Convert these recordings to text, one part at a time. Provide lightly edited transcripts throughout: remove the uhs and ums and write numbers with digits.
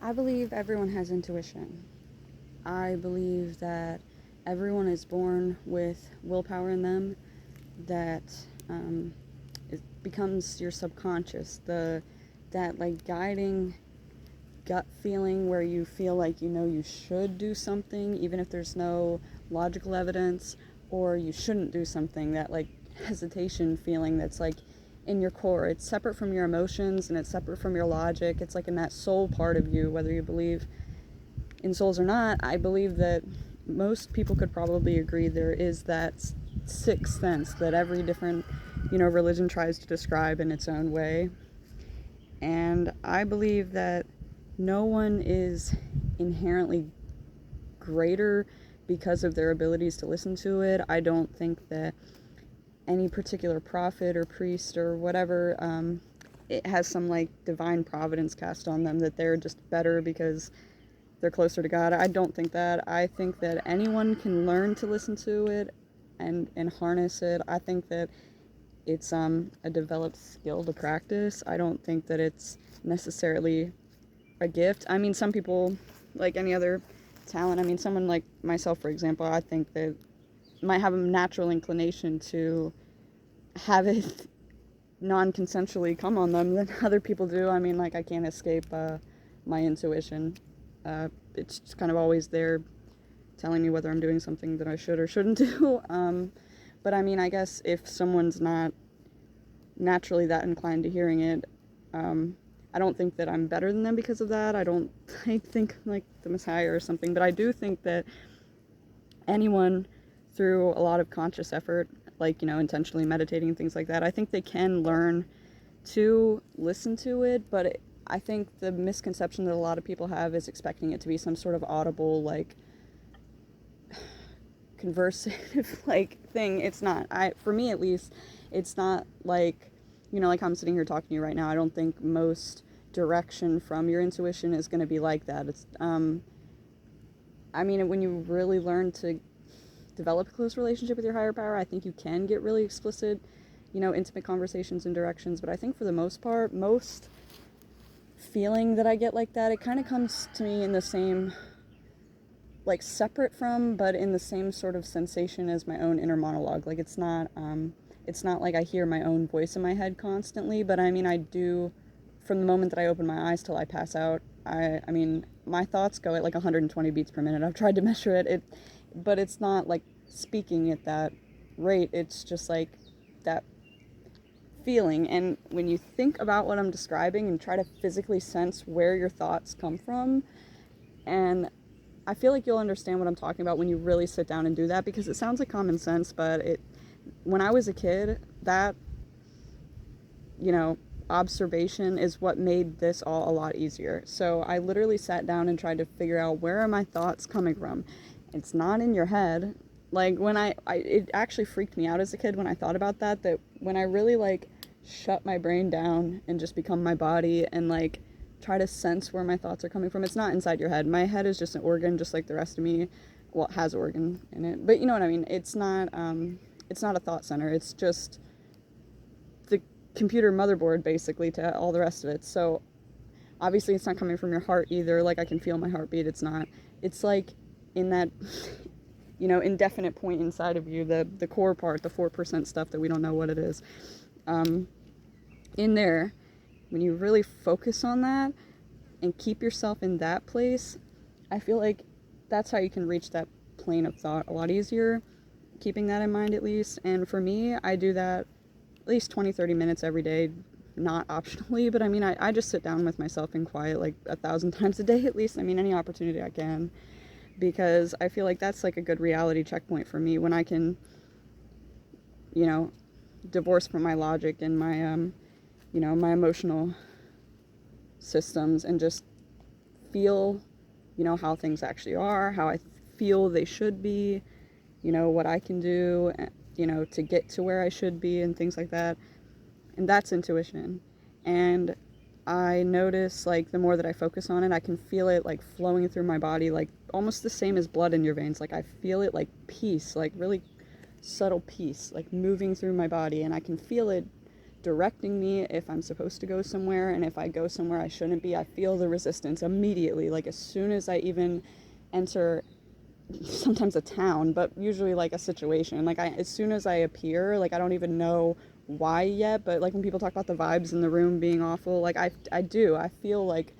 I believe everyone has intuition. I believe that everyone is born with willpower in them that um, it becomes your subconscious, that like guiding gut feeling where you feel like you know you should do something even if there's no logical evidence, or you shouldn't do something, that like hesitation feeling that's like in your core. It's separate from your emotions and it's separate from your logic. It's like in that soul part of you, whether you believe in souls or not. I believe that most people could probably agree there is that sixth sense that every different, religion tries to describe in its own way. And I believe that no one is inherently greater because of their abilities to listen to it. I don't think that any particular prophet or priest or whatever, it has some like divine providence cast on them that they're just better because they're closer to God. I don't think that. I think that anyone can learn to listen to it and harness it. I think that it's a developed skill to practice. I don't think that it's necessarily a gift. I mean, some people, like any other talent, I mean, someone like myself, for example, I think that might have a natural inclination to have it non-consensually come on them than other people do. I mean, like, I can't escape my intuition. It's just kind of always there telling me whether I'm doing something that I should or shouldn't do. But I mean, I guess if someone's not naturally that inclined to hearing it, I don't think that I'm better than them because of that. I don't think like the Messiah or something, but I do think that anyone through a lot of conscious effort, like, intentionally meditating and things like that, I think they can learn to listen to it, but I think the misconception that a lot of people have is expecting it to be some sort of audible, like, conversative, like, thing. It's not. For me at least, it's not like, like I'm sitting here talking to you right now. I don't think most direction from your intuition is going to be like that. I mean, when you really learn to develop a close relationship with your higher power, I think you can get really explicit, intimate conversations and directions. But I think for the most part, most feeling that I get like that, it kind of comes to me in the same, like, separate from, but in the same sort of sensation as my own inner monologue. Like, it's not like I hear my own voice in my head constantly, but I mean, I do, from the moment that I open my eyes till I pass out, I mean, my thoughts go at like 120 beats per minute. I've tried to measure it, but it's not like speaking at that rate. It's just like that feeling. And when you think about what I'm describing and try to physically sense where your thoughts come from, and I feel like you'll understand what I'm talking about when you really sit down and do that, because it sounds like common sense, but when I was a kid, that, observation is what made this all a lot easier. So I literally sat down and tried to figure out, where are my thoughts coming from? It's not in your head. Like, when it actually freaked me out as a kid when I thought about that when I really, like, shut my brain down and just become my body and, like, try to sense where my thoughts are coming from. It's not inside your head. My head is just an organ, just like the rest of me. Well, it has organ in it, but you know what I mean. It's not a thought center. It's just the computer motherboard, basically, to all the rest of it. So obviously it's not coming from your heart either. Like, I can feel my heartbeat. It's not. It's like in that indefinite point inside of you, the core part, the 4% stuff that we don't know what it is. In there, when you really focus on that and keep yourself in that place, I feel like that's how you can reach that plane of thought a lot easier, keeping that in mind at least. And for me, I do that at least 20-30 minutes every day, not optionally, but I mean, I just sit down with myself in quiet like 1,000 times a day at least. I mean, any opportunity I can, because I feel like that's like a good reality checkpoint for me, when I can, divorce from my logic and my, my emotional systems, and just feel, how things actually are, how I feel they should be, what I can do, to get to where I should be and things like that. And that's intuition. And I notice, like, the more that I focus on it, I can feel it, like, flowing through my body, like, almost the same as blood in your veins. Like, I feel it, like, peace, like, really subtle peace, like, moving through my body, and I can feel it directing me if I'm supposed to go somewhere, and if I go somewhere I shouldn't be, I feel the resistance immediately. Like, as soon as I even enter sometimes a town, but usually like a situation, like as soon as I appear, like I don't even know why yet, but like when people talk about the vibes in the room being awful, like I feel like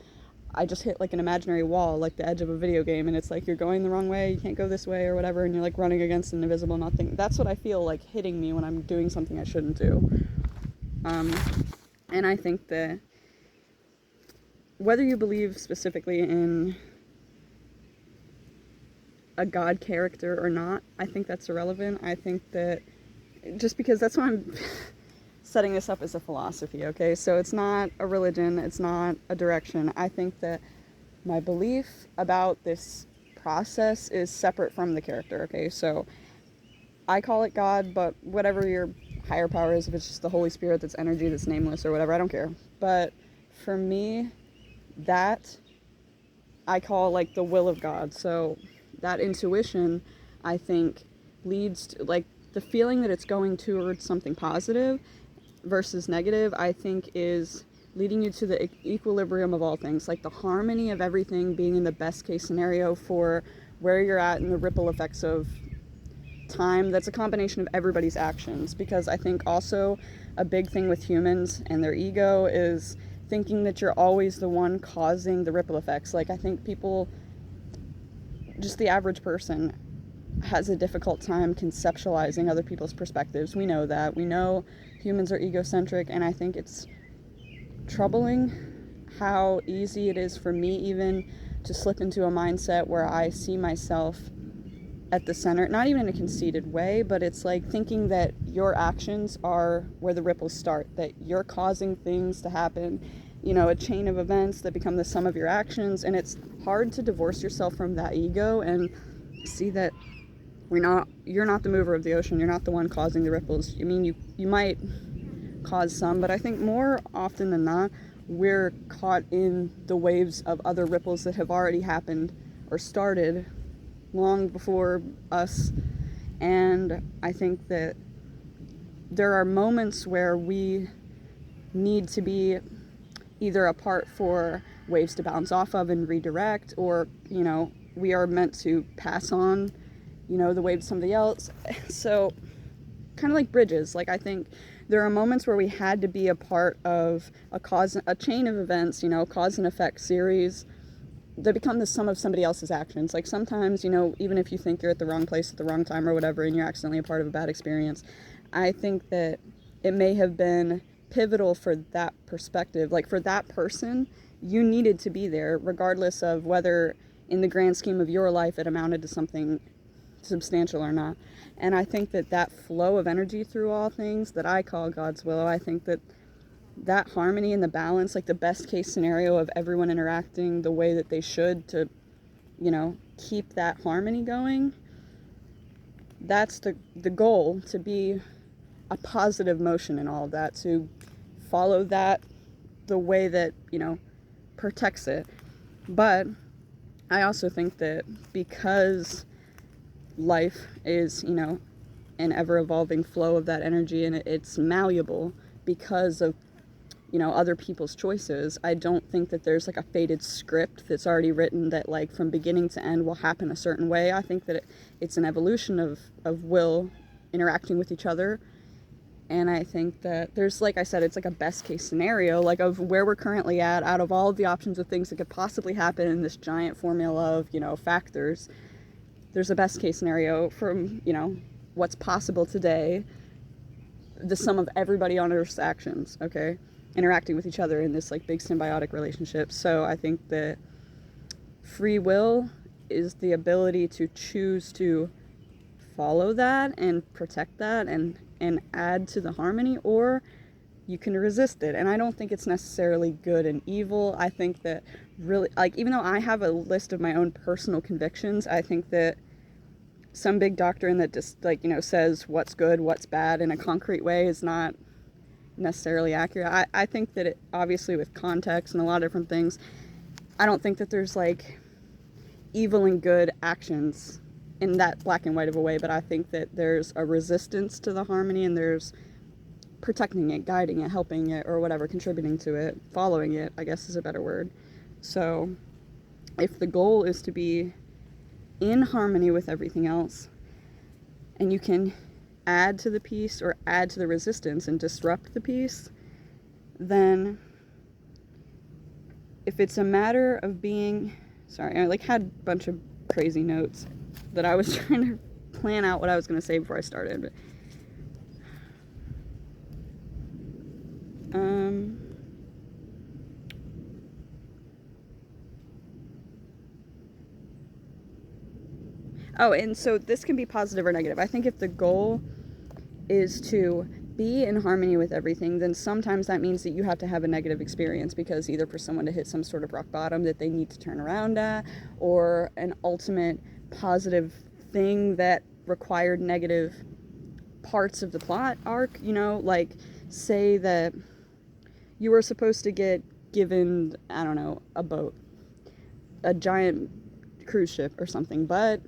I just hit like an imaginary wall, like the edge of a video game, and it's like you're going the wrong way, you can't go this way or whatever, and you're like running against an invisible nothing. That's what I feel like hitting me when I'm doing something I shouldn't do. And I think that whether you believe specifically in a God character or not, I think that's irrelevant. I think that just because that's why I'm setting this up as a philosophy, okay? So it's not a religion, it's not a direction. I think that my belief about this process is separate from the character, okay? So I call it God, but whatever your higher power is, if it's just the Holy Spirit that's energy, that's nameless or whatever, I don't care. But for me, that I call like the will of God. So that intuition, I think, leads to, like, the feeling that it's going towards something positive versus negative, I think is leading you to the equilibrium of all things, like the harmony of everything being in the best case scenario for where you're at and the ripple effects of time. That's a combination of everybody's actions, because I think also a big thing with humans and their ego is thinking that you're always the one causing the ripple effects. Like, I think people, just the average person, has a difficult time conceptualizing other people's perspectives. We know that. We know humans are egocentric, and I think it's troubling how easy it is for me even to slip into a mindset where I see myself at the center, not even in a conceited way, but it's like thinking that your actions are where the ripples start, that you're causing things to happen, you know, a chain of events that become the sum of your actions. And it's hard to divorce yourself from that ego and see that you're not the mover of the ocean, you're not the one causing the ripples. I mean, you might cause some, but I think more often than not, we're caught in the waves of other ripples that have already happened or started long before us. And I think that there are moments where we need to be either a part for waves to bounce off of and redirect, or, you know, we are meant to pass on, you know, the wave to somebody else. So kind of like bridges, like I think there are moments where we had to be a part of a chain of events, you know, cause and effect series that become the sum of somebody else's actions. Like sometimes, you know, even if you think you're at the wrong place at the wrong time or whatever, and you're accidentally a part of a bad experience, I think that it may have been pivotal for that perspective. Like for that person, you needed to be there, regardless of whether in the grand scheme of your life it amounted to something substantial or not. And I think that that flow of energy through all things that I call God's will, I think that that harmony and the balance, like the best case scenario of everyone interacting the way that they should to, you know, keep that harmony going, that's the goal, to be a positive motion in all of that, to follow that the way that, you know, protects it. But I also think that because life is, you know, an ever-evolving flow of that energy, and it's malleable because of, you know, other people's choices, I don't think that there's like a fated script that's already written that like from beginning to end will happen a certain way. I think that it's an evolution of will interacting with each other. And I think that there's, like I said, it's like a best case scenario, like of where we're currently at, out of all of the options of things that could possibly happen in this giant formula of, you know, factors. There's a best case scenario from, you know, what's possible today, the sum of everybody on Earth's actions, okay, interacting with each other in this like big symbiotic relationship. So I think that free will is the ability to choose to follow that and protect that and add to the harmony, or you can resist it. And I don't think it's necessarily good and evil. I think that really, like, even though I have a list of my own personal convictions, I think that some big doctrine that just, like, you know, says what's good, what's bad in a concrete way is not necessarily accurate. I think that it, obviously with context and a lot of different things, I don't think that there's like evil and good actions in that black and white of a way, but I think that there's a resistance to the harmony, and there's protecting it, guiding it, helping it, or whatever, contributing to it, following it, I guess is a better word. So if the goal is to be in harmony with everything else, and you can add to the peace or add to the resistance and disrupt the peace, then if it's a matter of being, sorry, I like had a bunch of crazy notes that I was trying to plan out what I was going to say before I started. Oh, and so this can be positive or negative. I think if the goal is to be in harmony with everything, then sometimes that means that you have to have a negative experience, because either for someone to hit some sort of rock bottom that they need to turn around at, or an ultimate positive thing that required negative parts of the plot arc, you know, like say that you were supposed to get given, I don't know, a boat, a giant cruise ship or something, but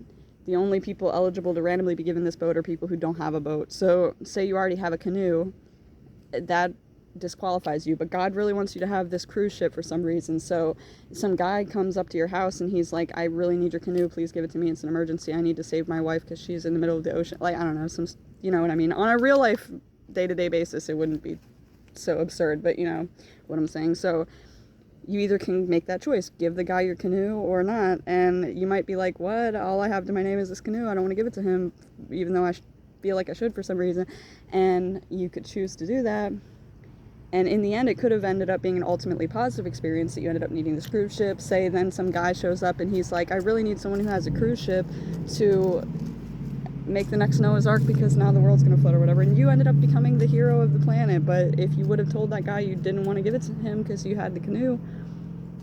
the only people eligible to randomly be given this boat are people who don't have a boat. So say you already have a canoe, that disqualifies you, but God really wants you to have this cruise ship for some reason. So some guy comes up to your house and he's like, I really need your canoe, please give it to me, it's an emergency, I need to save my wife because she's in the middle of the ocean. Like, I don't know, some, you know what I mean? On a real life day-to-day basis it wouldn't be so absurd, but you know what I'm saying. So you either can make that choice, give the guy your canoe or not, and you might be like, what, all I have to my name is this canoe, I don't want to give it to him, even though I feel like I should for some reason. And you could choose to do that, and in the end it could have ended up being an ultimately positive experience, that you ended up needing this cruise ship. Say then some guy shows up and he's like, I really need someone who has a cruise ship to make the next Noah's Ark because now the world's gonna flood or whatever, and you ended up becoming the hero of the planet. But if you would have told that guy you didn't want to give it to him because you had the canoe,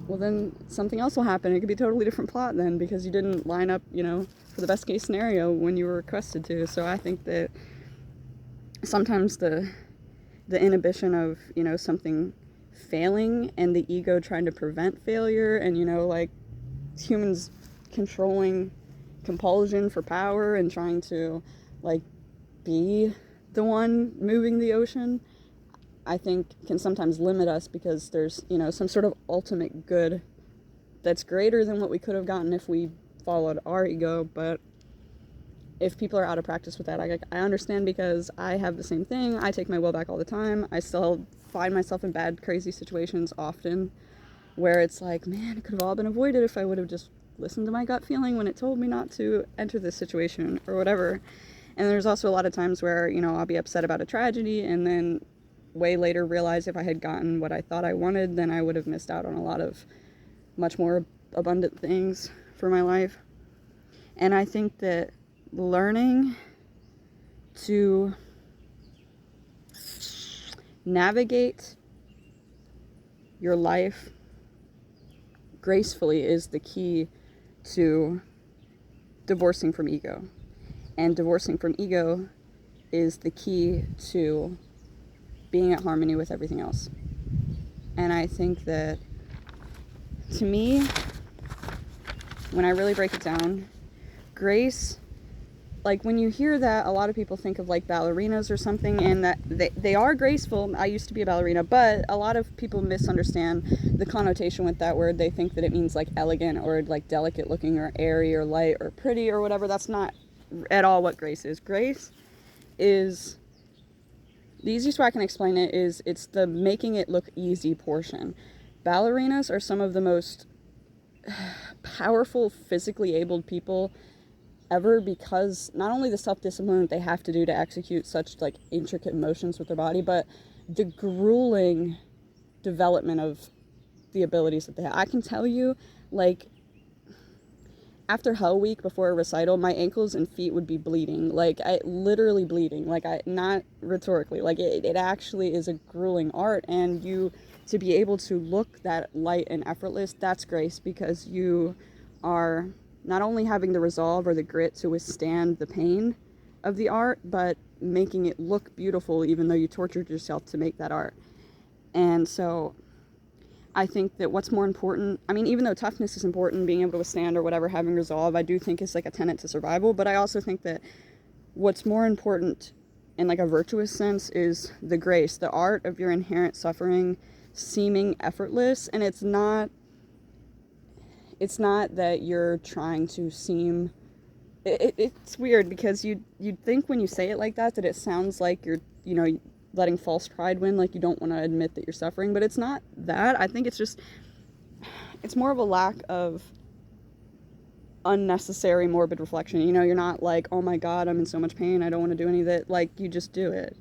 well then something else will happen. It could be a totally different plot then, because you didn't line up, you know, for the best case scenario when you were requested to. So I think that sometimes the inhibition of, you know, something failing and the ego trying to prevent failure, and, you know, like humans controlling compulsion for power and trying to like be the one moving the ocean, I think can sometimes limit us, because there's, you know, some sort of ultimate good that's greater than what we could have gotten if we followed our ego. But if people are out of practice with that, I understand, because I have the same thing. I take my will back all the time. I still find myself in bad, crazy situations often where it's like, man, it could have all been avoided if I would have just listened to my gut feeling when it told me not to enter this situation or whatever. And there's also a lot of times where, you know, I'll be upset about a tragedy and then way later realize if I had gotten what I thought I wanted, then I would have missed out on a lot of much more abundant things for my life. And I think that learning to navigate your life gracefully is the key to divorcing from ego. And divorcing from ego is the key to being at harmony with everything else. And I think that, to me, when I really break it down, grace, like when you hear that, a lot of people think of like ballerinas or something, and that they are graceful. I used to be a ballerina, but a lot of people misunderstand the connotation with that word. They think that it means like elegant or like delicate looking or airy or light or pretty or whatever. That's not at all what grace is. Grace is, the easiest way I can explain it is, it's the making it look easy portion. Ballerinas are some of the most powerful, physically abled people ever, because not only the self-discipline that they have to do to execute such like intricate motions with their body, but the grueling development of the abilities that they have. I can tell you, like, after Hell Week, before a recital, my ankles and feet would be bleeding, like literally bleeding, like not rhetorically, like it actually is a grueling art. And you, to be able to look that light and effortless, that's grace, because you are not only having the resolve or the grit to withstand the pain of the art, but making it look beautiful even though you tortured yourself to make that art. And so I think that what's more important, I mean, even though toughness is important, being able to withstand or whatever, having resolve, I do think is like a tenet to survival. But I also think that what's more important in like a virtuous sense, is the grace, the art of your inherent suffering seeming effortless. And it's not that you're trying to seem, it's weird because you'd think when you say it like that it sounds like you're, letting false pride win, like you don't want to admit that you're suffering, but it's not that. I think it's more of a lack of unnecessary morbid reflection. You're not like, oh my god, I'm in so much pain, I don't want to do any of that. Like, you just do it.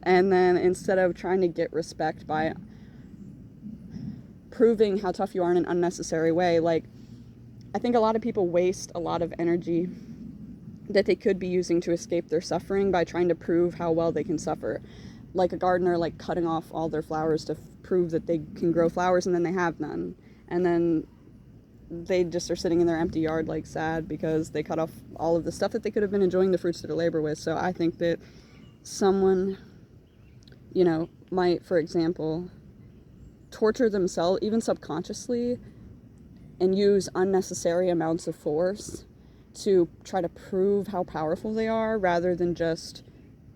And then instead of trying to get respect by proving how tough you are in an unnecessary way, like, I think a lot of people waste a lot of energy that they could be using to escape their suffering by trying to prove how well they can suffer. Like a gardener, like cutting off all their flowers to prove that they can grow flowers, and then they have none. And then they just are sitting in their empty yard, like, sad because they cut off all of the stuff that they could have been enjoying the fruits of their labor with. So I think that someone, might, for example, torture themselves, even subconsciously, and use unnecessary amounts of force to try to prove how powerful they are, rather than just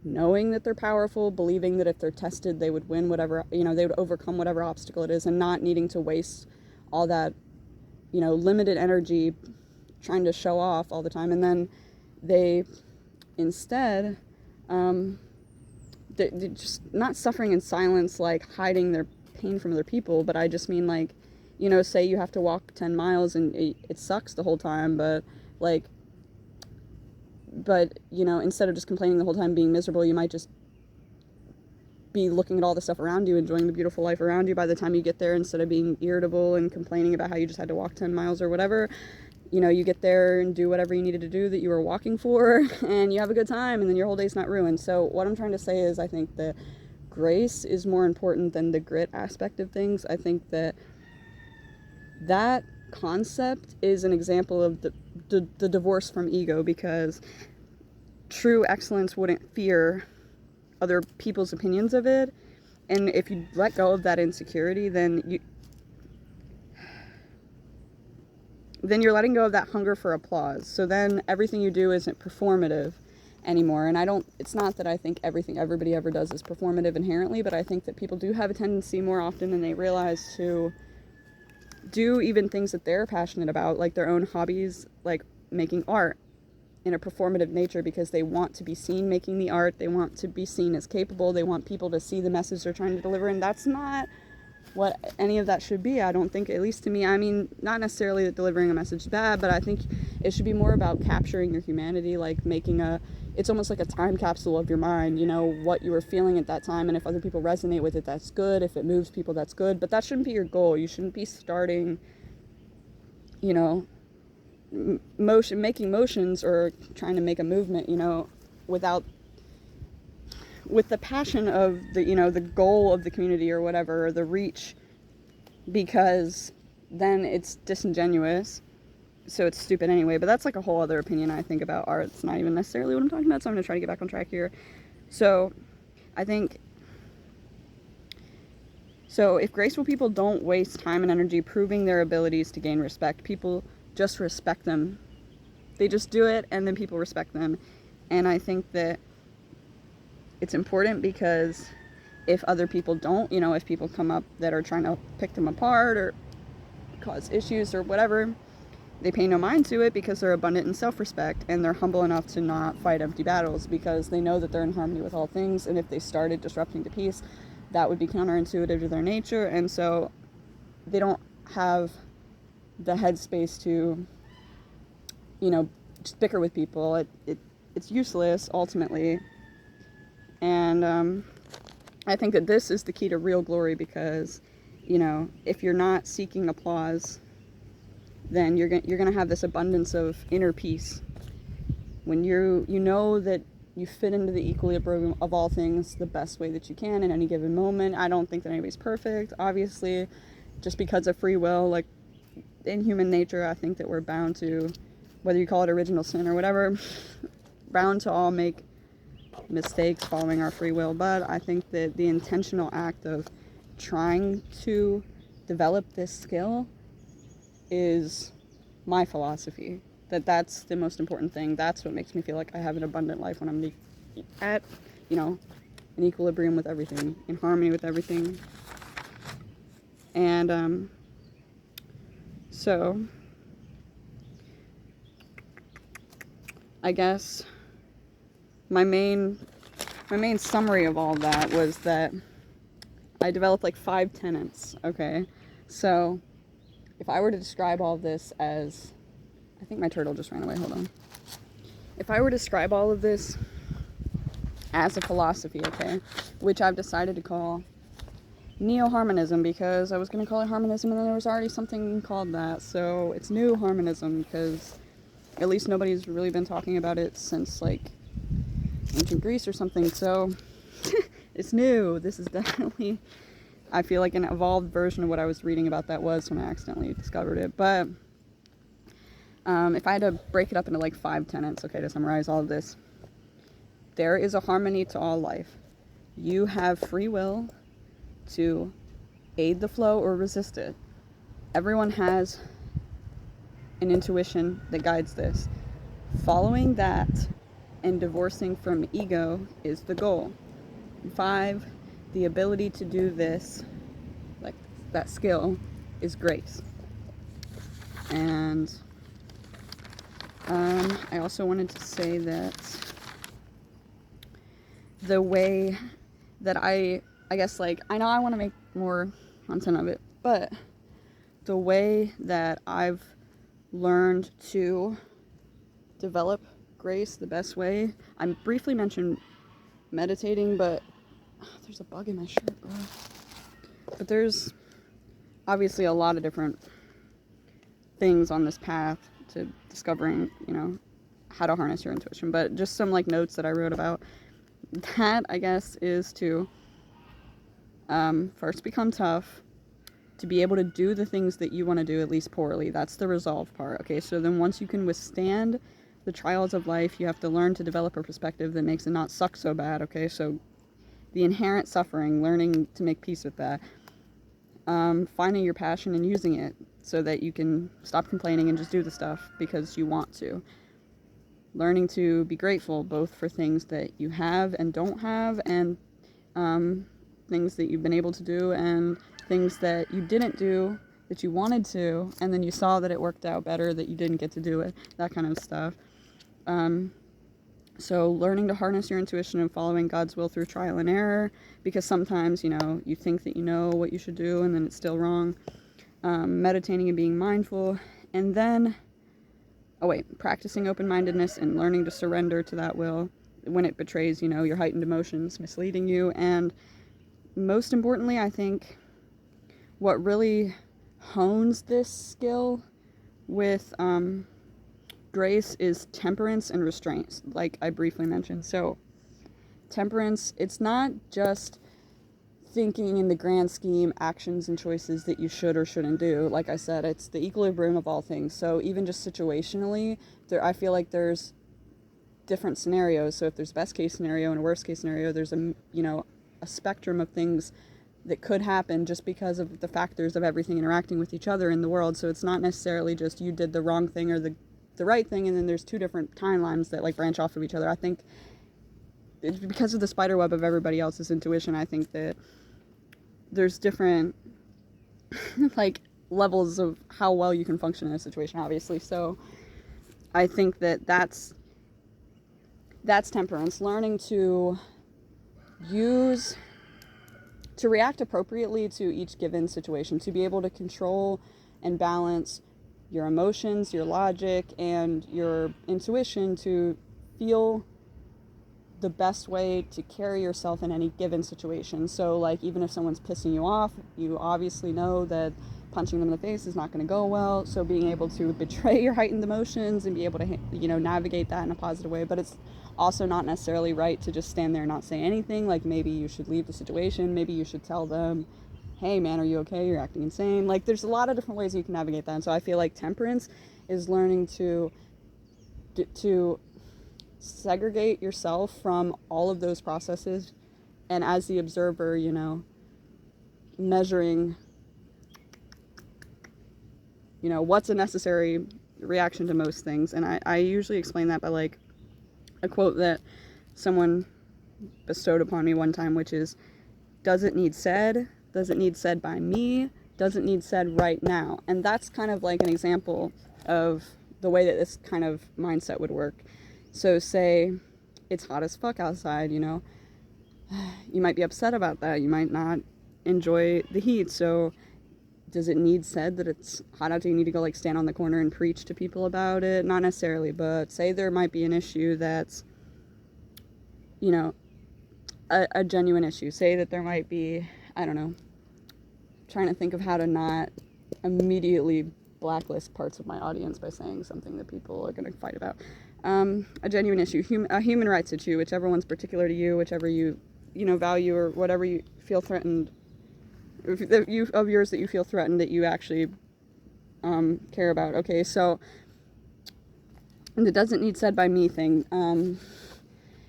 knowing that they're powerful, believing that if they're tested they would win whatever, they would overcome whatever obstacle it is, and not needing to waste all that, limited energy trying to show off all the time. And then they instead, they're just not suffering in silence, like hiding their pain from other people, but I just mean, like, say you have to walk 10 miles and it sucks the whole time, but instead of just complaining the whole time, being miserable, you might just be looking at all the stuff around you, enjoying the beautiful life around you by the time you get there, instead of being irritable and complaining about how you just had to walk 10 miles or whatever. You get there and do whatever you needed to do that you were walking for, and you have a good time, and then your whole day's not ruined. So what I'm trying to say is, I think that grace is more important than the grit aspect of things. I think that concept is an example of the divorce from ego, because true excellence wouldn't fear other people's opinions of it. And if you let go of that insecurity, then you're letting go of that hunger for applause. So then everything you do isn't performative anymore. And it's not that I think everything everybody ever does is performative inherently, but I think that people do have a tendency more often than they realize to do even things that they're passionate about, like their own hobbies, like making art, in a performative nature, because they want to be seen making the art, they want to be seen as capable, they want people to see the message they're trying to deliver, and that's not what any of that should be. I don't think, at least to me, I mean, not necessarily that delivering a message is bad, but I think it should be more about capturing your humanity, like it's almost like a time capsule of your mind, what you were feeling at that time, and if other people resonate with it, that's good. If it moves people, that's good, but that shouldn't be your goal. You shouldn't be starting, making motions or trying to make a movement, with the passion of the goal of the community or whatever, or the reach, because then it's disingenuous. So it's stupid anyway. But that's like a whole other opinion I think about art. It's not even necessarily what I'm talking about, so I'm going to try to get back on track here. So I think, if graceful people don't waste time and energy proving their abilities to gain respect, people just respect them. They just do it, and then people respect them. And I think that it's important, because if other people don't, if people come up that are trying to pick them apart or cause issues or whatever, they pay no mind to it, because they're abundant in self-respect, and they're humble enough to not fight empty battles, because they know that they're in harmony with all things, and if they started disrupting the peace, that would be counterintuitive to their nature. And so they don't have the headspace to, just bicker with people. It's useless, ultimately. And I think that this is the key to real glory, because, if you're not seeking applause, then you're gonna have this abundance of inner peace. When you know that you fit into the equilibrium of all things the best way that you can in any given moment. I don't think that anybody's perfect, obviously, just because of free will. Like, in human nature, I think that we're bound to, whether you call it original sin or whatever, bound to all make mistakes following our free will. But I think that the intentional act of trying to develop this skill is my philosophy. That's the most important thing. That's what makes me feel like I have an abundant life, when I'm at in equilibrium with everything, in harmony with everything. And so I guess my main summary of all of that was that I developed like 5 tenets. Okay, so if I were to describe all of this as, I think my turtle just ran away, hold on. If I were to describe all of this as a philosophy, okay, which I've decided to call NeoHarmonism, because I was going to call it harmonism and then there was already something called that, so it's NeoHarmonism, because at least nobody's really been talking about it since like ancient Greece or something, so it's new. This is definitely, I feel like, an evolved version of what I was reading about that was when I accidentally discovered it. But if I had to break it up into like 5 tenets, okay, to summarize all of this, there is a harmony to all life. You have free will to aid the flow or resist it. Everyone has an intuition that guides this. Following that and divorcing from ego is the goal. 5, the ability to do this, like that skill, is grace. And I also wanted to say that the way that I guess, like, I know I want to make more content of it, but the way that I've learned to develop grace the best way, I briefly mentioned meditating, but there's a bug in my shirt, bro. But there's obviously a lot of different things on this path to discovering, how to harness your intuition. But just some like notes that I wrote about that, I guess, is to first become tough, to be able to do the things that you want to do, at least poorly. That's the resolve part. Okay, so then once you can withstand the trials of life, you have to learn to develop a perspective that makes it not suck so bad. Okay, so the inherent suffering, learning to make peace with that, finding your passion and using it so that you can stop complaining and just do the stuff because you want to. Learning to be grateful both for things that you have and don't have, and things that you've been able to do, and things that you didn't do that you wanted to, and then you saw that it worked out better, that you didn't get to do it, that kind of stuff. So learning to harness your intuition and following God's will through trial and error, because sometimes, you think that you know what you should do and then it's still wrong. Meditating and being mindful, and then, practicing open-mindedness and learning to surrender to that will when it betrays, your heightened emotions, misleading you. And most importantly, I think what really hones this skill with grace is temperance and restraint, like I briefly mentioned. So temperance, it's not just thinking in the grand scheme actions and choices that you should or shouldn't do. Like I said, it's the equilibrium of all things. So even just situationally, I feel like there's different scenarios. So if there's best case scenario and a worst case scenario, there's a spectrum of things that could happen just because of the factors of everything interacting with each other in the world. So it's not necessarily just you did the wrong thing or the right thing, and then there's 2 different timelines that like branch off of each other. I think it's because of the spider web of everybody else's intuition. I think that there's different like levels of how well you can function in a situation, obviously. So I think that that's temperance, learning to react appropriately to each given situation, to be able to control and balance your emotions, your logic, and your intuition to feel the best way to carry yourself in any given situation. So like, even if someone's pissing you off, you obviously know that punching them in the face is not going to go well. So being able to betray your heightened emotions and be able to, navigate that in a positive way. But it's also not necessarily right to just stand there and not say anything. Like, maybe you should leave the situation. Maybe you should tell them, hey man, are you okay? You're acting insane. Like, there's a lot of different ways you can navigate that. And so I feel like temperance is learning to segregate yourself from all of those processes, and as the observer, measuring, what's a necessary reaction to most things. And I usually explain that by like a quote that someone bestowed upon me one time, which is, does it need said? Does it need said by me? Does it need said right now? And that's kind of like an example of the way that this kind of mindset would work. So say it's hot as fuck outside, you know, you might be upset about that. You might not enjoy the heat. So does it need said that it's hot out? Do you need to go like stand on the corner and preach to people about it? Not necessarily, but say there might be an issue that's, you know, a genuine issue. Say that there might be, I don't know, trying to think of how to not immediately blacklist parts of my audience by saying something that people are going to fight about. A genuine issue, a human rights issue, whichever one's particular to you, whichever you value, or whatever you feel threatened, of yours that you feel threatened, that you actually care about. Okay, so, and it doesn't need said by me thing.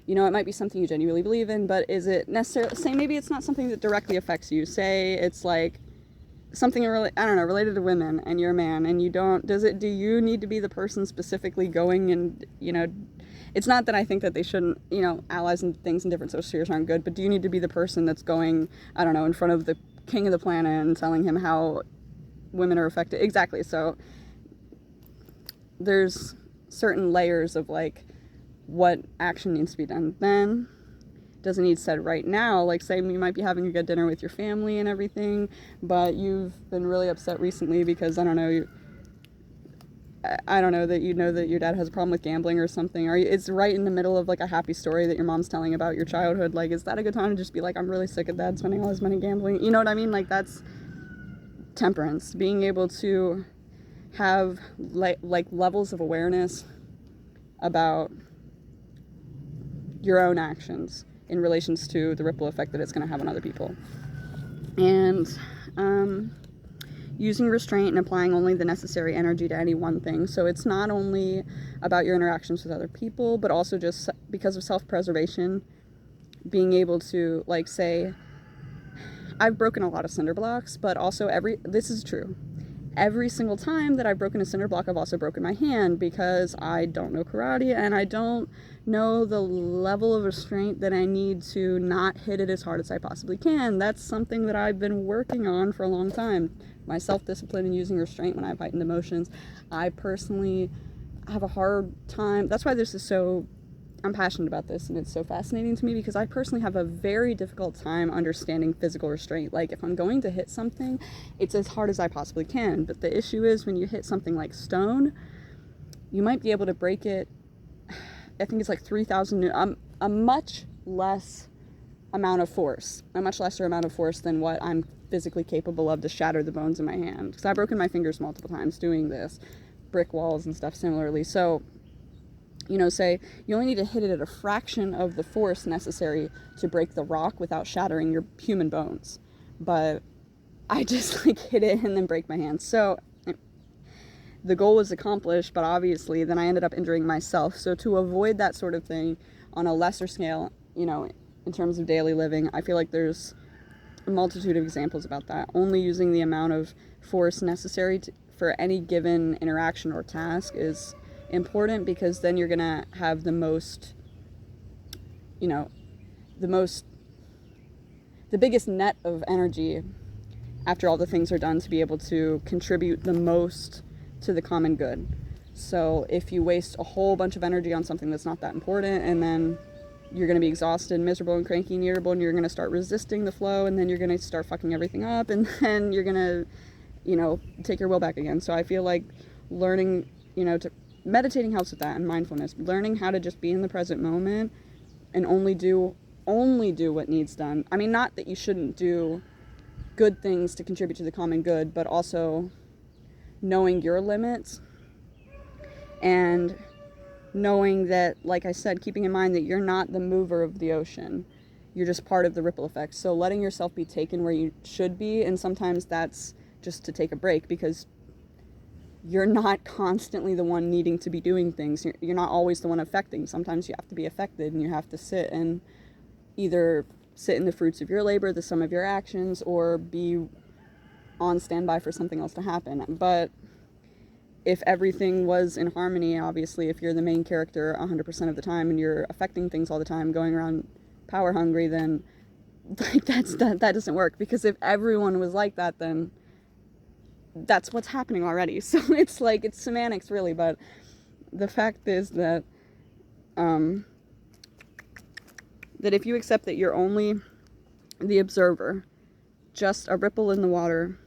You know, it might be something you genuinely believe in, but is it necessarily, say maybe it's not something that directly affects you. Say it's like something related to women, and you're a man, and do you need to be the person specifically going and, you know, it's not that I think that they shouldn't, you know, allies and things in different social spheres aren't good, but do you need to be the person that's going, I don't know, in front of the king of the planet and telling him how women are affected? Exactly. So there's certain layers of like what action needs to be done. Then doesn't need said right now. Like, say you might be having a good dinner with your family and everything, but you've been really upset recently because I don't know that you know that your dad has a problem with gambling or something, or it's right in the middle of like a happy story that your mom's telling about your childhood. Like, is that a good time to just be like, I'm really sick of dad spending all his money gambling? You know what I mean? Like, that's temperance, being able to have like levels of awareness about your own actions in relations to the ripple effect that it's going to have on other people. And using restraint and applying only the necessary energy to any one thing. So it's not only about your interactions with other people, but also just because of self-preservation, being able to, like, say, I've broken a lot of cinder blocks, but also this is true. Every single time that I've broken a cinder block, I've also broken my hand because I don't know karate and I don't know the level of restraint that I need to not hit it as hard as I possibly can. That's something that I've been working on for a long time. My self-discipline and using restraint when I have heightened emotions. I personally have a hard time. That's why I'm passionate about this, and it's so fascinating to me because I personally have a very difficult time understanding physical restraint. Like, if I'm going to hit something, it's as hard as I possibly can. But the issue is when you hit something like stone, you might be able to break it, I think it's like 3,000, a much lesser amount of force than what I'm physically capable of to shatter the bones in my hand. Because I've broken my fingers multiple times doing this, brick walls and stuff similarly. So, you know, say you only need to hit it at a fraction of the force necessary to break the rock without shattering your human bones. But I just like hit it and then break my hand. So the goal was accomplished, but obviously then I ended up injuring myself. So to avoid that sort of thing on a lesser scale, you know, in terms of daily living, I feel like there's a multitude of examples about that. Only using the amount of force necessary for any given interaction or task is important, because then you're gonna have the biggest net of energy after all the things are done to be able to contribute the most to the common good. So if you waste a whole bunch of energy on something that's not that important, and then you're going to be exhausted, miserable, and cranky and irritable, and you're going to start resisting the flow, and then you're going to start fucking everything up, and then you're going to, you know, take your will back again. So I feel like learning, you know, meditating helps with that, and mindfulness, learning how to just be in the present moment and only do what needs done. I mean, not that you shouldn't do good things to contribute to the common good, but also knowing your limits and knowing that, like I said, keeping in mind that you're not the mover of the ocean. You're just part of the ripple effect. So letting yourself be taken where you should be, and sometimes that's just to take a break, because you're not constantly the one needing to be doing things. You're not always the one affecting. Sometimes you have to be affected, and you have to sit and either sit in the fruits of your labor, the sum of your actions, or be on standby for something else to happen. But if everything was in harmony, obviously, if you're the main character 100% of the time and you're affecting things all the time, going around power hungry, then like that doesn't work, because if everyone was like that, then that's what's happening already. So it's like, it's semantics really, but the fact is that that if you accept that you're only the observer, just a ripple in the water,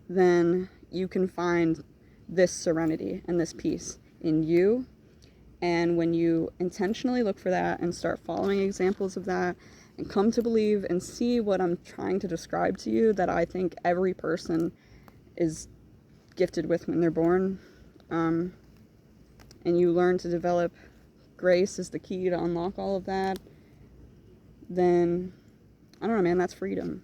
then you can find this serenity and this peace in you. And when you intentionally look for that and start following examples of that and come to believe and see what I'm trying to describe to you, that I think every person is gifted with when they're born, and you learn to develop grace as the key to unlock all of that, then, I don't know, man, that's freedom.